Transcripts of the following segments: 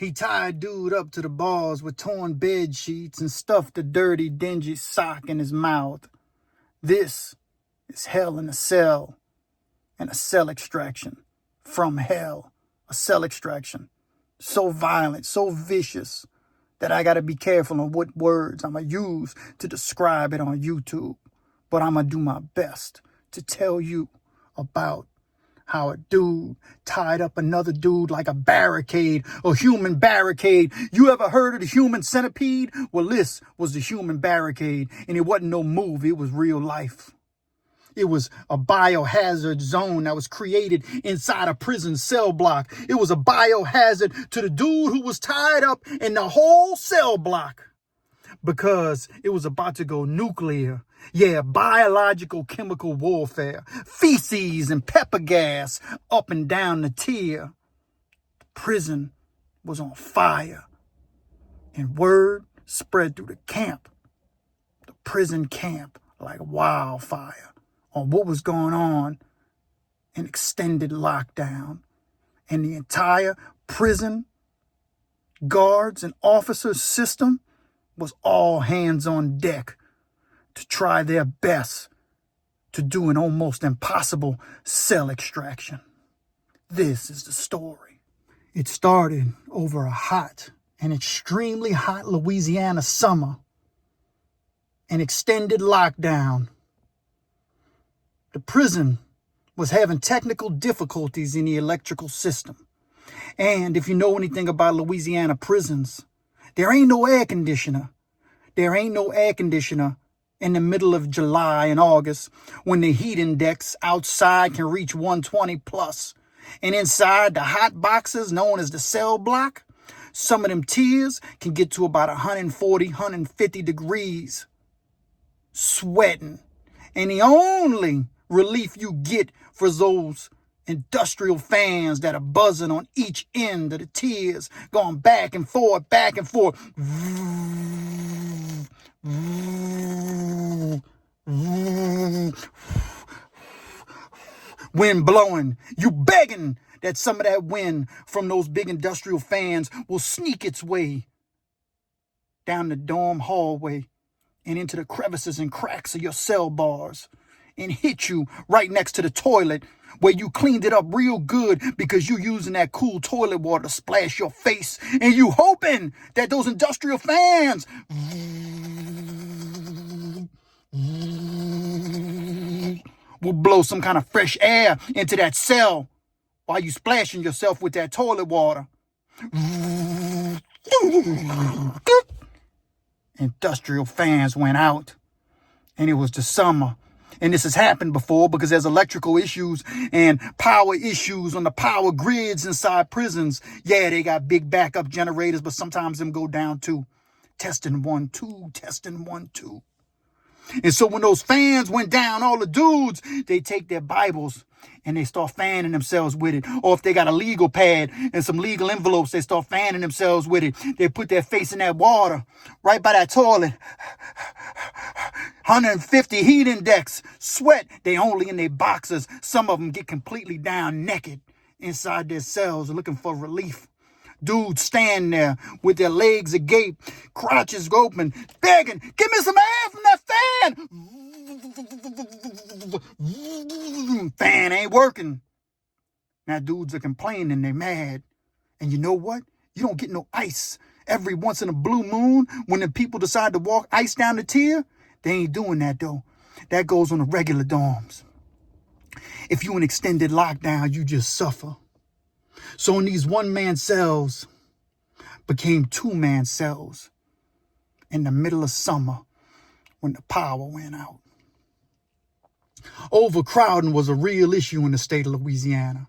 He tied dude up to the bars with torn bed sheets and stuffed a dirty, dingy sock in his mouth. This is hell in a cell, and a cell extraction. From hell, a cell extraction. So violent, so vicious, that I got to be careful on what words I'm going to use to describe it on YouTube. But I'm going to do my best to tell you about how a dude tied up another dude like a barricade, a human barricade. You ever heard of the human centipede? Well, this was the human barricade, and it wasn't no movie, it was real life. It was a biohazard zone that was created inside a prison cell block. It was a biohazard to the dude who was tied up in the whole cell block because it was about to go nuclear. Yeah, biological chemical warfare, feces and pepper gas up and down the tier. The prison was on fire, and word spread through the camp, the prison camp, like wildfire on what was going on in extended lockdown. And the entire prison guards and officers system was all hands on deck to try their best to do an almost impossible cell extraction. This is the story. It started over an extremely hot Louisiana summer, an extended lockdown. The prison was having technical difficulties in the electrical system. And if you know anything about Louisiana prisons, there ain't no air conditioner. There ain't no air conditioner in the middle of July and August when the heat index outside can reach 120 plus. And inside the hot boxes known as the cell block, some of them tiers can get to about 140, 150 degrees, sweating. And the only relief you get for those industrial fans that are buzzing on each end of the tiers, going back and forth, wind blowing. You begging that some of that wind from those big industrial fans will sneak its way down the dorm hallway and into the crevices and cracks of your cell bars and hit you right next to the toilet where you cleaned it up real good because you using that cool toilet water to splash your face, and you hoping that those industrial fans will blow some kind of fresh air into that cell while you splashing yourself with that toilet water. Industrial fans went out, and it was the summer. And this has happened before because there's electrical issues and power issues on the power grids inside prisons. Yeah, they got big backup generators, but sometimes them go down too. Testing 1, 2, testing 1, 2. And so when those fans went down, all the dudes, they take their Bibles and they start fanning themselves with it. Or if they got a legal pad and some legal envelopes, they start fanning themselves with it. They put their face in that water right by that toilet. 150 heat index, sweat. They only in their boxers. Some of them get completely down naked inside their cells looking for relief. Dudes stand there with their legs agape, crotches open, begging, give me some air from that fan. Fan ain't working. Now dudes are complaining, they mad. And you know what? You don't get no ice. Every once in a blue moon, when the people decide to walk ice down the tier, they ain't doing that though. That goes on the regular dorms. If you in extended lockdown, you just suffer. So in these one-man cells became two-man cells in the middle of summer when the power went out. Overcrowding was a real issue in the state of Louisiana.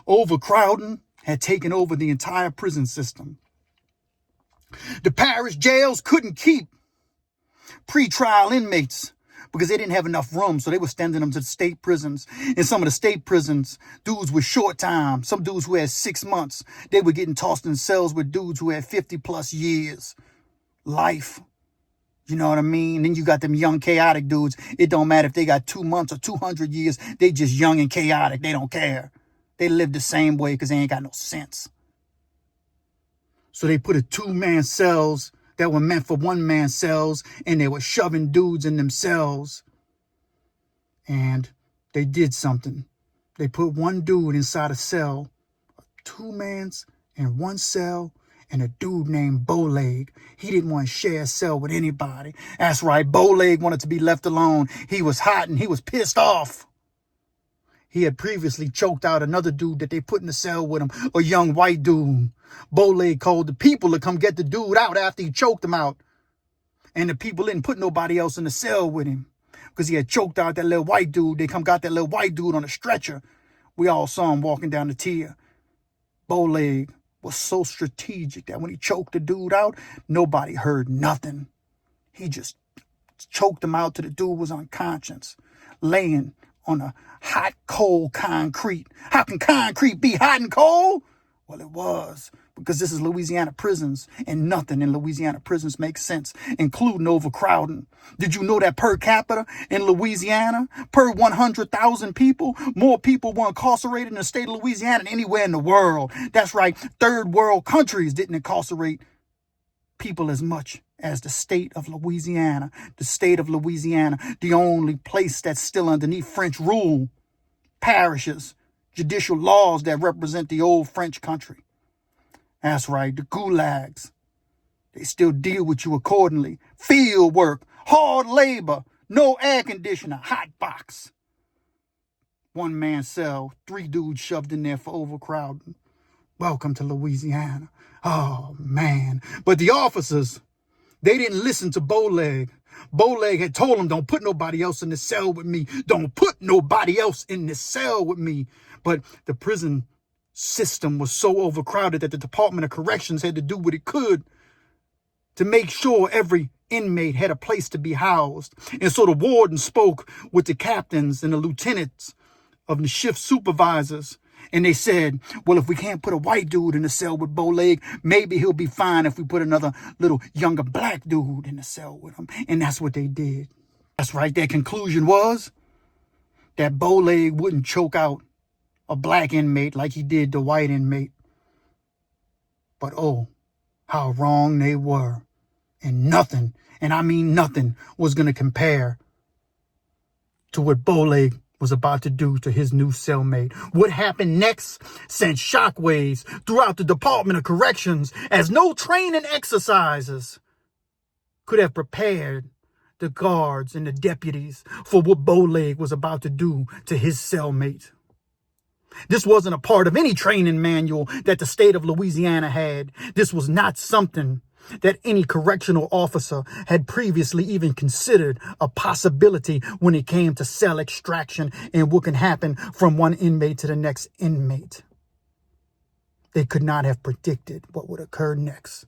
Overcrowding had taken over the entire prison system. The parish jails couldn't keep pretrial inmates because they didn't have enough room, so they were sending them to the state prisons. In some of the state prisons, dudes with short time, some dudes who had 6 months, they were getting tossed in cells with dudes who had 50 plus years. Life. You know what I mean? Then you got them young, chaotic dudes. It don't matter if they got 2 months or 200 years. They just young and chaotic. They don't care. They live the same way because they ain't got no sense. So they put a 2-man cells that were meant for 1-man cells, and they were shoving dudes in them cells. And they did something. They put one dude inside a cell, 2-man's in one cell, and a dude named Bowleg. He didn't want to share a cell with anybody. That's right, Bowleg wanted to be left alone. He was hot and he was pissed off. He had previously choked out another dude that they put in the cell with him, a young white dude. Bowleg called the people to come get the dude out after he choked him out. And the people didn't put nobody else in the cell with him because he had choked out that little white dude. They come got that little white dude on a stretcher. We all saw him walking down the tier. Bowleg was so strategic that when he choked the dude out, nobody heard nothing. He just choked him out till the dude was unconscious, laying on a hot, cold concrete. How can concrete be hot and cold? Well, it was, because this is Louisiana prisons, and nothing in Louisiana prisons makes sense, including overcrowding. Did you know that per capita in Louisiana, per 100,000 people, more people were incarcerated in the state of Louisiana than anywhere in the world? That's right, third world countries didn't incarcerate people as much as the state of Louisiana. The state of Louisiana, the only place that's still underneath French rule, parishes, judicial laws that represent the old French country. That's right, the gulags. They still deal with you accordingly. Field work, hard labor, no air conditioner, hot box. 1-man cell, 3 dudes shoved in there for overcrowding. Welcome to Louisiana. Oh, man. But the officers, they didn't listen to Bowleg. Bowleg had told them, don't put nobody else in the cell with me. Don't put nobody else in the cell with me. But the prison system was so overcrowded that the Department of Corrections had to do what it could to make sure every inmate had a place to be housed. And so the warden spoke with the captains and the lieutenants of the shift supervisors. And they said, well, if we can't put a white dude in the cell with Bowleg, maybe he'll be fine if we put another little younger black dude in the cell with him. And that's what they did. That's right. Their conclusion was that Bowleg wouldn't choke out a black inmate like he did the white inmate. But oh, how wrong they were. And nothing, and I mean nothing, was going to compare to what Bowleg was about to do to his new cellmate. What happened next sent shockwaves throughout the Department of Corrections, as no training exercises could have prepared the guards and the deputies for what Bowleg was about to do to his cellmate. This wasn't a part of any training manual that the state of Louisiana had. This was not something that any correctional officer had previously even considered a possibility when it came to cell extraction and what can happen from one inmate to the next inmate. They could not have predicted what would occur next.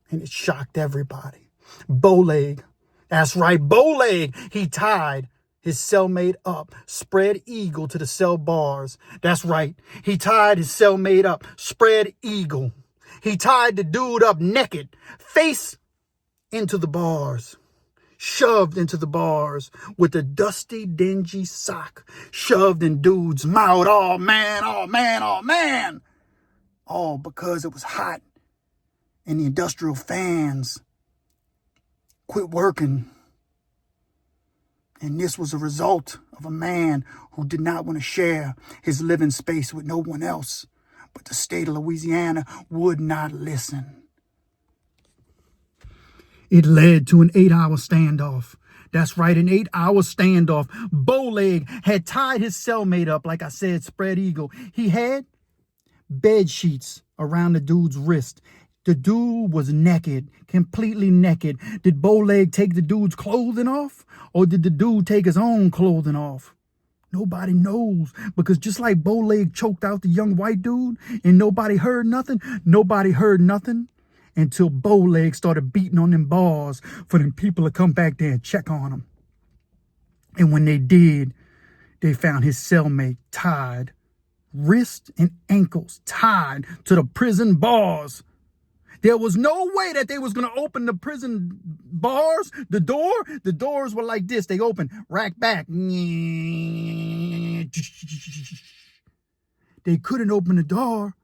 And it shocked everybody. Bowleg, that's right, Bowleg, he tied his cellmate up, spread eagle to the cell bars. That's right, he tied his cellmate up, spread eagle. He tied the dude up naked, face into the bars, shoved into the bars with a dusty, dingy sock shoved in dude's mouth. Oh, man, oh, man, oh, man. All because it was hot and the industrial fans quit working. And this was a result of a man who did not want to share his living space with no one else. But the state of Louisiana would not listen. It led to an 8-hour standoff. That's right, an 8-hour standoff. Bowleg had tied his cellmate up, like I said, spread eagle. He had bed sheets around the dude's wrist. The dude was naked, completely naked. Did Bowleg take the dude's clothing off? Or did the dude take his own clothing off? Nobody knows, because just like Bowleg choked out the young white dude and nobody heard nothing until Bowleg started beating on them bars for them people to come back there and check on him. And when they did, they found his cellmate tied, wrists and ankles tied to the prison bars. There was no way that they was going to open the prison bars, the doors were like this. They open, rack back. They couldn't open the door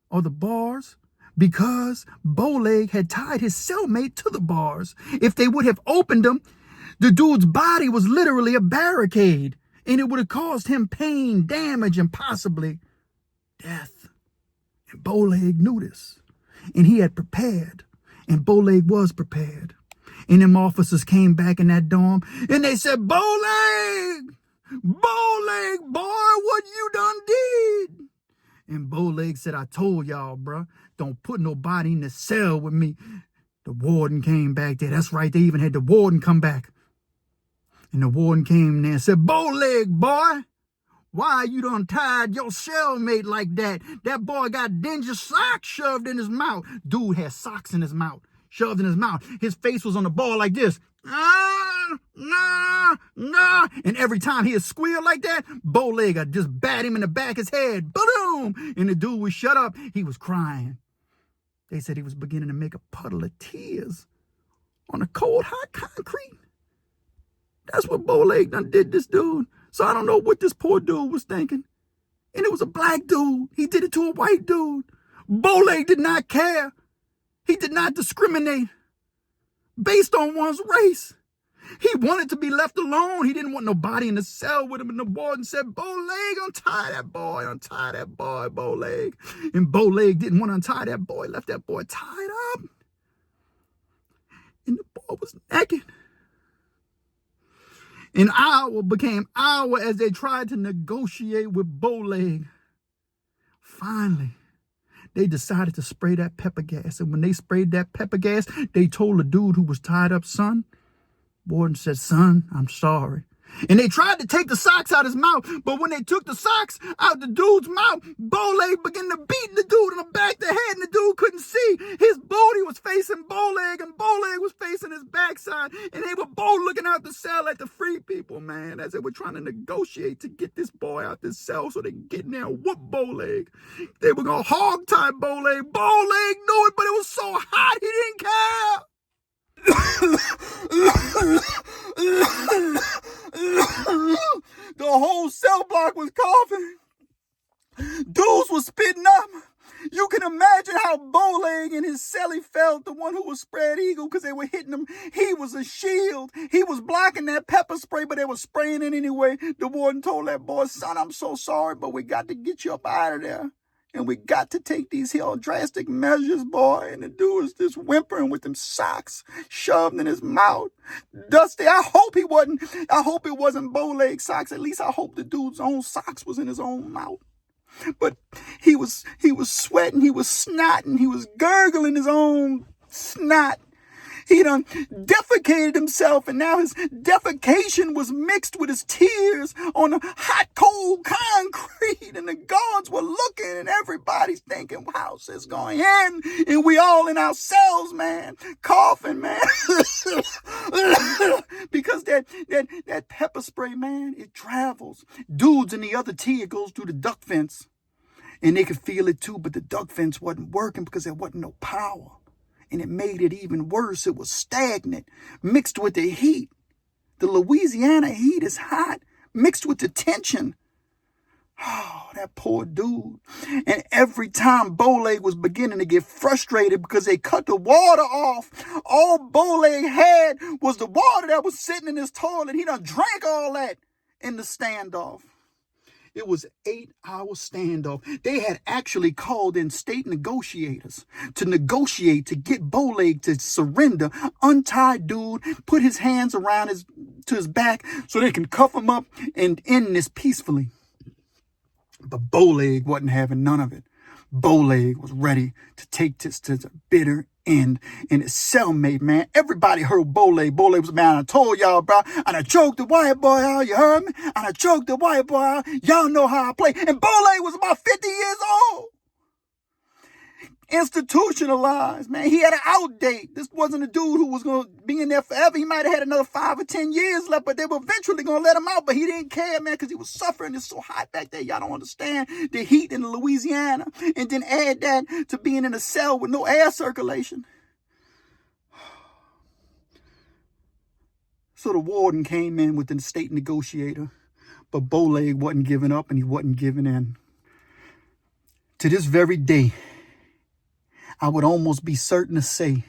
or the bars because Bowleg had tied his cellmate to the bars. If they would have opened them, the dude's body was literally a barricade, and it would have caused him pain, damage, and possibly death. And Bowleg knew this, and he had prepared, and Bowleg was prepared. And them officers came back in that dorm, and they said, Bowleg, boy, what you done did? And Bowleg said, I told y'all, bruh, don't put nobody in the cell with me. The warden came back there. That's right, they even had the warden come back. And the warden came there and said, Bowleg, boy, why you done tied your cellmate like that? That boy got dingy socks shoved in his mouth. Dude had socks in his mouth, shoved in his mouth. His face was on the ball like this. Nah. And every time he'd squeal like that, Bowleg would just bat him in the back of his head. Boom! And the dude would shut up. He was crying. They said he was beginning to make a puddle of tears on the cold, hot concrete. That's what Bowleg done did this dude. So I don't know what this poor dude was thinking. And it was a black dude. He did it to a white dude. Bowleg did not care. He did not discriminate based on one's race. He wanted to be left alone. He didn't want nobody in the cell with him. And the warden said, Bowleg, untie that boy, Bowleg. And Bowleg didn't want to untie that boy, left that boy tied up. And the boy was naked. An hour became hour as they tried to negotiate with Bowleg. Finally, they decided to spray that pepper gas. And when they sprayed that pepper gas, they told the dude who was tied up, son, warden said, son, I'm sorry. And they tried to take the socks out his mouth, but when they took the socks out the dude's mouth, Bowleg began to beat the dude in the back of the head, and the dude couldn't see. His booty was facing Bowleg, and Bowleg was facing his backside, and they were both looking out the cell at the free people, man, as they were trying to negotiate to get this boy out this cell so they could get in there and whoop Bowleg. They were going to hog-tie Bowleg. Bowleg knew it, but it was so hot, he didn't care. The whole cell block was coughing. Dudes was spitting up. You can imagine how Bowleg and his cellie felt, the one who was spread eagle, because they were hitting him. He was a shield. He was blocking that pepper spray, but they were spraying it anyway. The warden told that boy, son, I'm so sorry, but we got to get you up out of there. And we got to take these here drastic measures, boy. And the dude was just whimpering with them socks shoved in his mouth. Dusty, I hope it wasn't Bowleg socks. At least I hope the dude's own socks was in his own mouth. But he was sweating, he was snotting, he was gurgling his own snot. He done defecated himself, and now his defecation was mixed with his tears on the hot, cold concrete. And the guards were looking, and everybody's thinking, how's this going to end? And we all in our cells, man, coughing, man. Because that pepper spray, man, it travels. Dudes in the other tier goes through the duct fence, and they could feel it too, but the duct fence wasn't working because there wasn't no power. And it made it even worse. It was stagnant, mixed with the heat. The Louisiana heat is hot, mixed with the tension. Oh, that poor dude. And every time Bowleg was beginning to get frustrated because they cut the water off, all Bowleg had was the water that was sitting in his toilet. He done drank all that in the standoff. It was 8-hour standoff. They had actually called in state negotiators to negotiate to get Bowleg to surrender. Untied dude, put his hands around his back so they can cuff him up and end this peacefully. But Bowleg wasn't having none of it. Bowleg was ready to take this to the bitter end. And his cellmate, man, everybody heard Bowleg. Bowleg was, man, I told y'all, bro, and I choked the white boy out, you heard me? And I choked the white boy out. Y'all know how I play. And Bowleg was about 50 years old. Institutionalized, man. He had an out date. This wasn't a dude who was going to be in there forever. He might have had another 5 or 10 years left, but they were eventually going to let him out. But he didn't care, man, because he was suffering. It's so hot back there. Y'all don't understand the heat in Louisiana. And then add that to being in a cell with no air circulation. So the warden came in with the state negotiator, but Bowleg wasn't giving up and he wasn't giving in. To this very day, I would almost be certain to say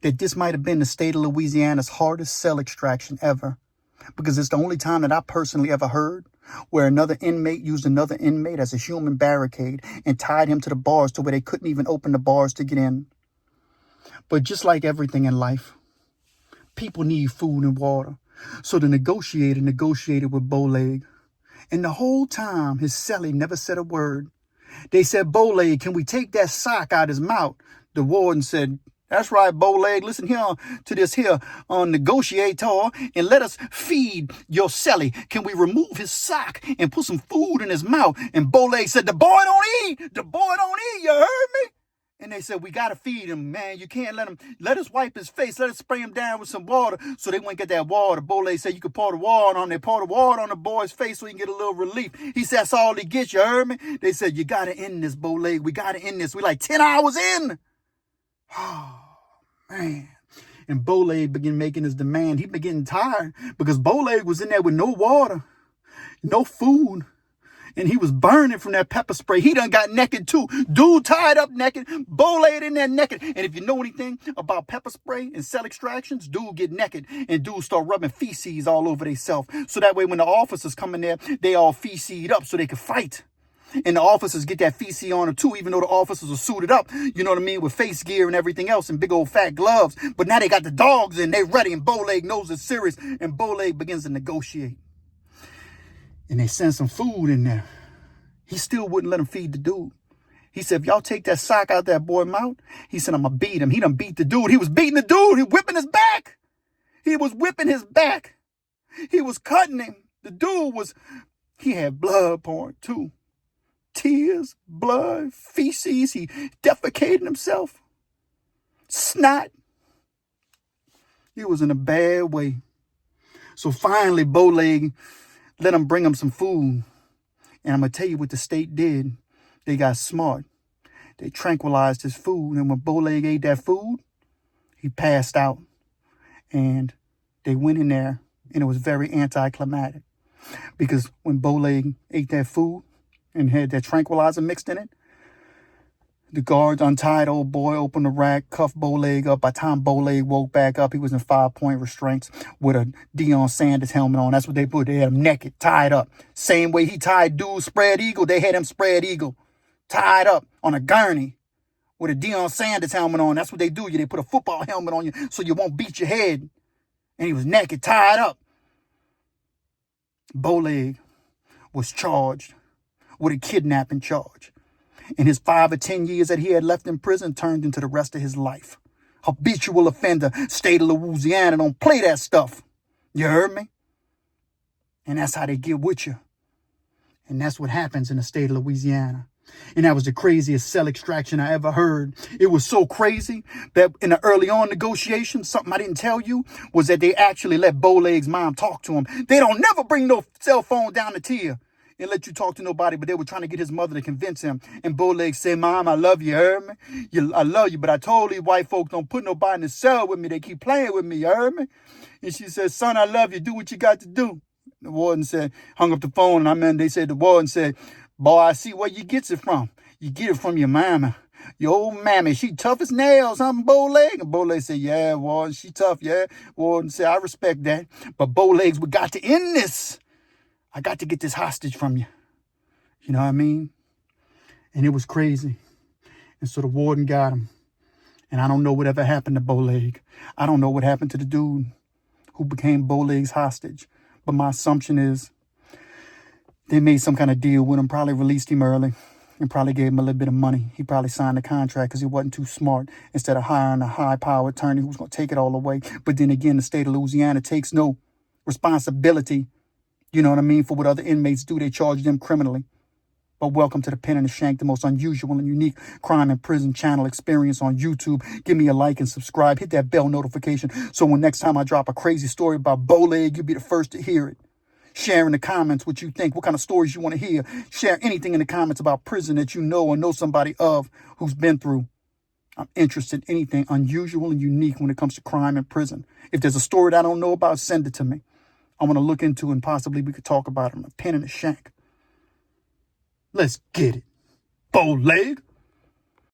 that this might have been the state of Louisiana's hardest cell extraction ever, because it's the only time that I personally ever heard where another inmate used another inmate as a human barricade and tied him to the bars to where they couldn't even open the bars to get in. But just like everything in life, people need food and water. So the negotiator negotiated with Bowleg. And the whole time, his cellie never said a word. They said, Bowleg, can we take that sock out his mouth? The warden said, that's right, Bowleg. Listen here to this here negotiator and let us feed your cellie. Can we remove his sock and put some food in his mouth? And Bowleg said, the boy don't eat. The boy don't eat. You heard me? And they said, we got to feed him, man. You can't let us wipe his face. Let us spray him down with some water so they wouldn't get that water. Bowleg said, you could pour the water on. They pour the water on the boy's face so he can get a little relief. He said, that's all he gets. You heard me? They said, you got to end this, Bowleg. We got to end this. We like 10 hours in. Oh, man. And Bowleg began making his demand. He began getting tired because Bowleg was in there with no water, no food. And he was burning from that pepper spray. He done got naked too. Dude tied up naked. Bowleg in there naked. And if you know anything about pepper spray and cell extractions, dude get naked. And dude start rubbing feces all over themselves. So that way when the officers come in there, they all feces up so they can fight. And the officers get that feces on them too, even though the officers are suited up, you know what I mean, with face gear and everything else and big old fat gloves. But now they got the dogs in, they ready, and Bowleg knows it's serious. And Bowleg begins to negotiate. And they send some food in there. He still wouldn't let him feed the dude. He said, if y'all take that sock out that boy's mouth, he said, I'm going to beat him. He done beat the dude. He was beating the dude. He whipping his back. He was whipping his back. He was cutting him. The dude he had blood pouring too. Tears, blood, feces. He defecated himself. Snot. He was in a bad way. So finally, Bowleg let him bring him some food. And I'm going to tell you what the state did. They got smart. They tranquilized his food. And when Bowleg ate that food, he passed out. And they went in there, and it was very anticlimactic. Because when Bowleg ate that food and had that tranquilizer mixed in it, the guards untied old boy, opened the rack, cuffed Bowleg up. By the time Bowleg woke back up, he was in 5-point restraints with a Deion Sanders helmet on. That's what they put. They had him naked, tied up. Same way he tied dude spread eagle, they had him spread eagle, tied up on a gurney with a Deion Sanders helmet on. That's what they do. They put a football helmet on you so you won't beat your head. And he was naked, tied up. Bowleg was charged with a kidnapping charge. And his 5 or 10 years that he had left in prison turned into the rest of his life. Habitual offender, state of Louisiana, don't play that stuff. You heard me? And that's how they get with you. And that's what happens in the state of Louisiana. And that was the craziest cell extraction I ever heard. It was so crazy that in the early on negotiations, something I didn't tell you was that they actually let Bowleg's mom talk to him. They don't never bring no cell phone down the tier and let you talk to nobody, but they were trying to get his mother to convince him. And Bowleg said, Mom, I love you, heard me? I love you, but I told these white folks don't put nobody in the cell with me. They keep playing with me, you heard me? And she said, son, I love you. Do what you got to do. The warden said, hung up the phone, and they said, the warden said, boy, I see where you gets it from. You get it from your mama. Your old mammy, she tough as nails, huh, Bowleg? And Bowleg said, yeah, warden, she tough, yeah. Warden said, I respect that. But Bowlegs, we got to end this. I got to get this hostage from you. You know what I mean? And it was crazy. And so the warden got him. And I don't know whatever happened to Bowleg. I don't know what happened to the dude who became Bowleg's hostage. But my assumption is they made some kind of deal with him, probably released him early, and probably gave him a little bit of money. He probably signed a contract because he wasn't too smart, instead of hiring a high-power attorney who's going to take it all away. But then again, the state of Louisiana takes no responsibility, you know what I mean, for what other inmates do. They charge them criminally. But welcome to the Pen and the Shank, the most unusual and unique crime and prison channel experience on YouTube. Give me a like and subscribe. Hit that bell notification so when next time I drop a crazy story about Bowleg, you'll be the first to hear it. Share in the comments what you think, what kind of stories you want to hear. Share anything in the comments about prison that you know or know somebody of who's been through. I'm interested in anything unusual and unique when it comes to crime and prison. If there's a story that I don't know about, send it to me. I want to look into and possibly we could talk about it on a Pen and a Shank. Let's get it. Bowleg.